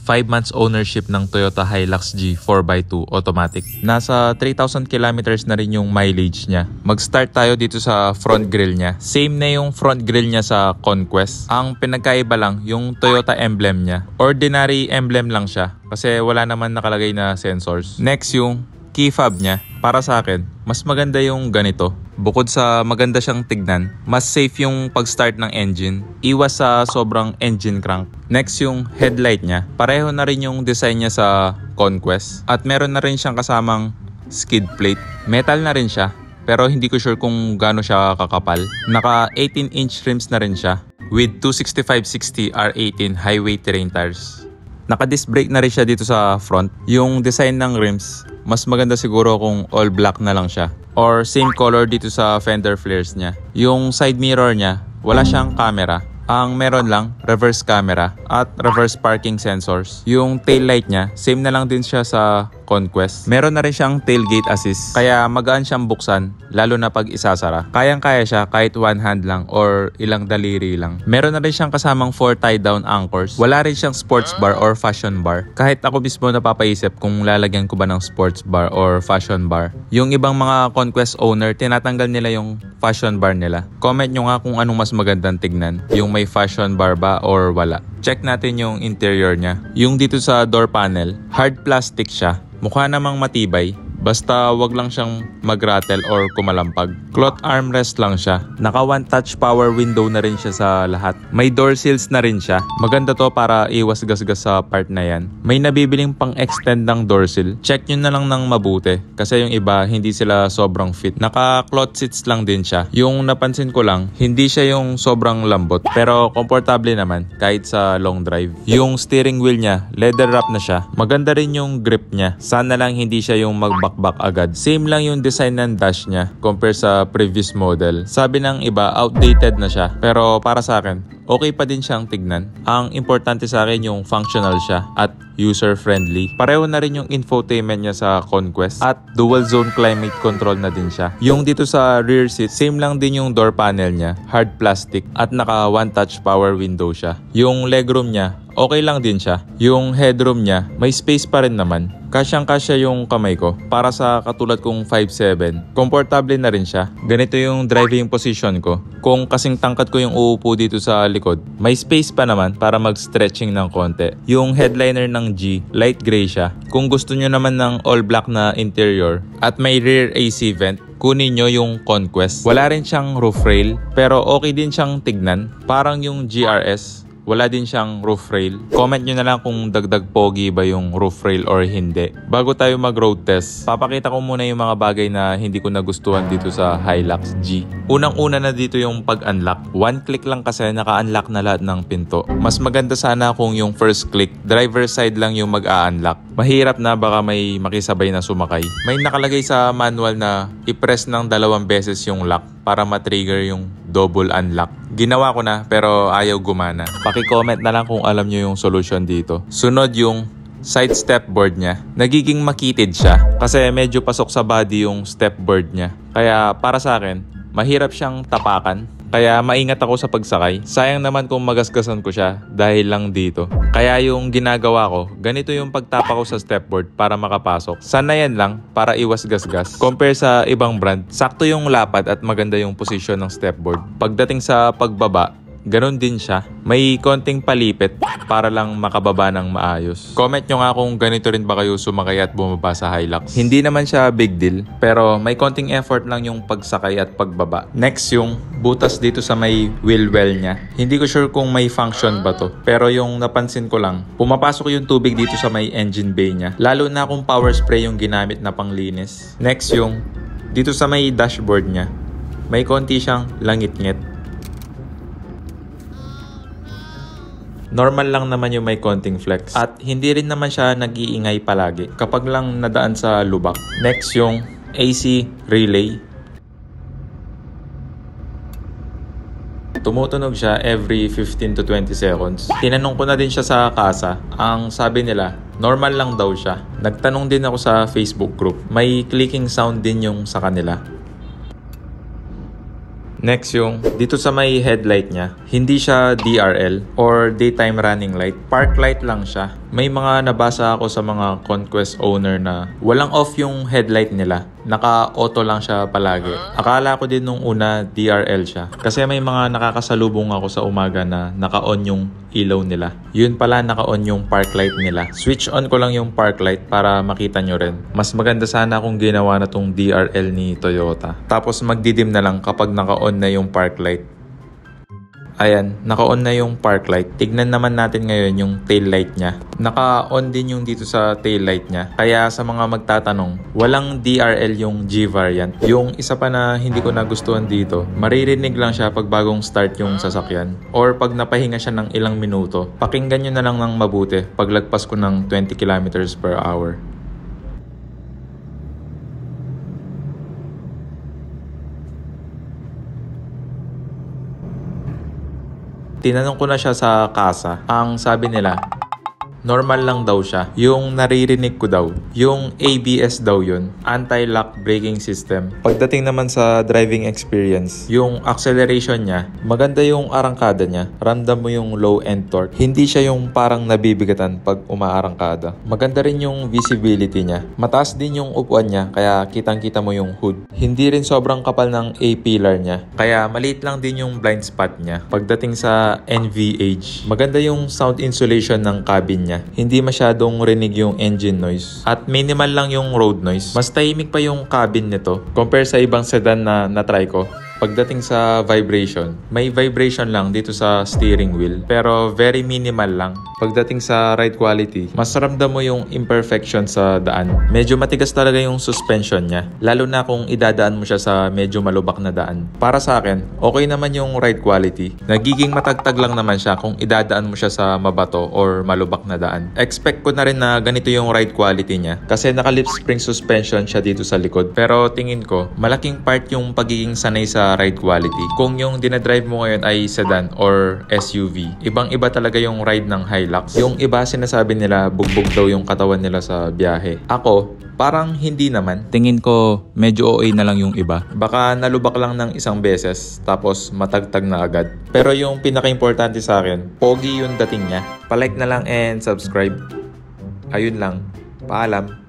5 months ownership ng Toyota Hilux G 4x2 automatic. Nasa 3,000 kilometers na rin yung mileage niya. Mag-start tayo dito sa front grille niya. Same na yung front grille niya sa Conquest. Ang pinagkaiba lang yung Toyota emblem niya. Ordinary emblem lang siya kasi wala naman nakalagay na sensors. Next yung key fob niya. Para sa akin, mas maganda yung ganito. Bukod sa maganda siyang tignan, mas safe yung pag-start ng engine. Iwas sa sobrang engine crank. Next yung headlight niya. Pareho na rin yung design niya sa Conquest. At meron na rin siyang kasamang skid plate. Metal na rin siya, pero hindi ko sure kung gaano siya kakapal. Naka 18-inch rims na rin siya with 265/60 R18 highway terrain tires. Naka-disc brake na rin siya dito sa front. Yung design ng rims, mas maganda siguro kung all black na lang siya. Or same color dito sa fender flares niya. Yung side mirror niya, wala siyang camera. Ang meron lang, reverse camera at reverse parking sensors. Yung tail light niya, same na lang din siya sa Conquest. Meron na rin siyang tailgate assist, kaya magaan siyang buksan, lalo na pag isasara. Kayang-kaya siya kahit one hand lang or ilang daliri lang. Meron na rin siyang kasamang 4 tie-down anchors. Wala rin siyang sports bar or fashion bar. Kahit ako mismo napapaisip kung lalagyan ko ba ng sports bar or fashion bar. Yung ibang mga Conquest owner, tinatanggal nila yung fashion bar nila. Comment nyo nga kung anong mas magandang tignan. Yung may fashion bar ba or wala. Check natin yung interior niya. Yung dito sa door panel, hard plastic siya. Mukha namang matibay, basta wag lang siyang mag-rattle or kumalampag. Cloth armrest lang siya. Naka one touch power window na rin siya sa lahat. May door seals na rin siya. Maganda to para iwas gasgas sa part na yan. May nabibiling pang extend ng door seal. Check nyo na lang ng mabuti kasi yung iba hindi sila sobrang fit. Naka cloth seats lang din siya. Yung napansin ko lang, hindi siya yung sobrang lambot pero komportable naman kahit sa long drive. Yung steering wheel niya, leather wrap na siya. Maganda rin yung grip niya. Sana lang hindi siya yung magbakbak agad. Same lang yung design ng dash niya compare sa previous model. Sabi ng iba, outdated na siya. Pero para sa akin, okay pa din siyang tignan. Ang importante sa akin yung functional siya at user-friendly. Pareho na rin yung infotainment niya sa Conquest at dual zone climate control na din siya. Yung dito sa rear seat, same lang din yung door panel niya, hard plastic at naka one touch power window siya. Yung legroom niya, okay lang din siya. Yung headroom niya, may space pa rin naman. Kasyang-kasya yung kamay ko. Para sa katulad kong 5'7", komportable na rin siya. Ganito yung driving position ko. Kung kasing tangkad ko yung uupo dito sa likod, may space pa naman para mag-stretching ng konti. Yung headliner ng G, light gray siya. Kung gusto nyo naman ng all black na interior at may rear AC vent, kunin nyo yung Conquest. Wala rin siyang roof rail, pero okay din siyang tignan. Parang yung GRS, wala din siyang roof rail. Comment nyo na lang kung dagdag pogi ba yung roof rail or hindi. Bago tayo mag-road test, papakita ko muna yung mga bagay na hindi ko nagustuhan dito sa Hilux G. Unang-una na dito yung pag-unlock. One click lang kasi naka-unlock na lahat ng pinto. Mas maganda sana kung yung first click, driver side lang yung mag-a-unlock. Mahirap na baka may makisabay na sumakay. May nakalagay sa manual na i-press ng 2 beses yung lock para matrigger yung double unlock. Ginawa ko na pero ayaw gumana. Paki-comment na lang kung alam nyo yung solution dito. Sunod yung side stepboard niya. Nagiging makitid siya kasi medyo pasok sa body yung stepboard niya. Kaya para sa akin, mahirap siyang tapakan. Kaya maingat ako sa pagsakay. Sayang naman kung magasgasan ko siya dahil lang dito. Kaya yung ginagawa ko, ganito yung pagtapa ko sa stepboard para makapasok. Sana yan lang para iwas gasgas. Compare sa ibang brand, sakto yung lapad at maganda yung posisyon ng stepboard. Pagdating sa pagbaba, ganun din siya. May konting palipit para lang makababa ng maayos. Comment nyo nga kung ganito rin ba kayo sumakay at bumaba sa Hilux. Hindi naman siya big deal, pero may konting effort lang yung pagsakay at pagbaba. Next yung butas dito sa may wheel well niya. Hindi ko sure kung may function ba to, pero yung napansin ko lang, pumapasok yung tubig dito sa may engine bay niya. Lalo na kung power spray yung ginamit na panglinis. Next yung dito sa may dashboard niya. May konti siyang langit-ngit. Normal lang naman yung may konting flex. At hindi rin naman siya nag-iingay palagi kapag lang nadaan sa lubak. Next yung AC relay. Tumutunog siya every 15 to 20 seconds. Tinanong ko na din siya sa kasa. Ang sabi nila, normal lang daw siya. Nagtanong din ako sa Facebook group. May clicking sound din yung sa kanila. Next yung dito sa may headlight niya, hindi siya DRL or daytime running light. Park light lang siya. May mga nabasa ako sa mga Conquest owner na walang off yung headlight nila. Naka-auto lang siya palagi. Akala ko din nung una DRL siya. Kasi may mga nakakasalubong ako sa umaga na naka-on yung ilaw nila. Yun pala naka-on yung park light nila. Switch on ko lang yung park light para makita nyo rin. Mas maganda sana kung ginawa na tong DRL ni Toyota. Tapos magdidim na lang kapag naka-on na yung park light. Ayan, naka-on na yung park light. Tignan naman natin ngayon yung tail light niya. Naka-on din yung dito sa tail light niya. Kaya sa mga magtatanong, walang DRL yung G variant. Yung isa pa na hindi ko nagustuhan dito, maririnig lang siya pag bagong start yung sasakyan. Or pag napahinga siya ng ilang minuto. Pakinggan nyo na lang ng mabuti paglagpas ko ng 20 kilometers per hour. Tinanong ko na siya sa kasa. Ang sabi nila, normal lang daw siya. Yung naririnig ko daw, yung ABS daw yun, anti-lock braking system. Pagdating naman sa driving experience, yung acceleration niya, maganda yung arangkada niya. Ramdam mo yung low end torque. Hindi siya yung parang nabibigatan pag umaarangkada. Maganda rin yung visibility niya. Mataas din yung upuan niya, kaya kitang-kita mo yung hood. Hindi rin sobrang kapal ng A-pillar niya, kaya maliit lang din yung blind spot niya. Pagdating sa NVH, maganda yung sound insulation ng cabin niya. Hindi masyadong rinig yung engine noise. At minimal lang yung road noise. Mas tahimik pa yung cabin nito compare sa ibang sedan na natry ko. Pagdating sa vibration, may vibration lang dito sa steering wheel. Pero very minimal lang. Pagdating sa ride quality, mas ramdam mo yung imperfection sa daan. Medyo matigas talaga yung suspension niya. Lalo na kung idadaan mo siya sa medyo malubak na daan. Para sa akin, okay naman yung ride quality. Nagiging matagtag lang naman siya kung idadaan mo siya sa mabato or malubak na daan. Expect ko na rin na ganito yung ride quality niya. Kasi naka-lip spring suspension siya dito sa likod. Pero tingin ko, malaking part yung pagiging sanay sa ride quality. Kung yung dinadrive mo ngayon ay sedan or SUV, ibang-iba talaga yung ride ng Hilux. Yung iba sinasabi nila bugbog daw yung katawan nila sa biyahe. Ako, parang hindi naman. Tingin ko medyo OA na lang yung iba. Baka nalubak lang ng isang beses tapos matagtag na agad. Pero yung pinaka-importante sa akin, pogi yung dating niya. Palike na lang and subscribe. Ayun lang. Paalam.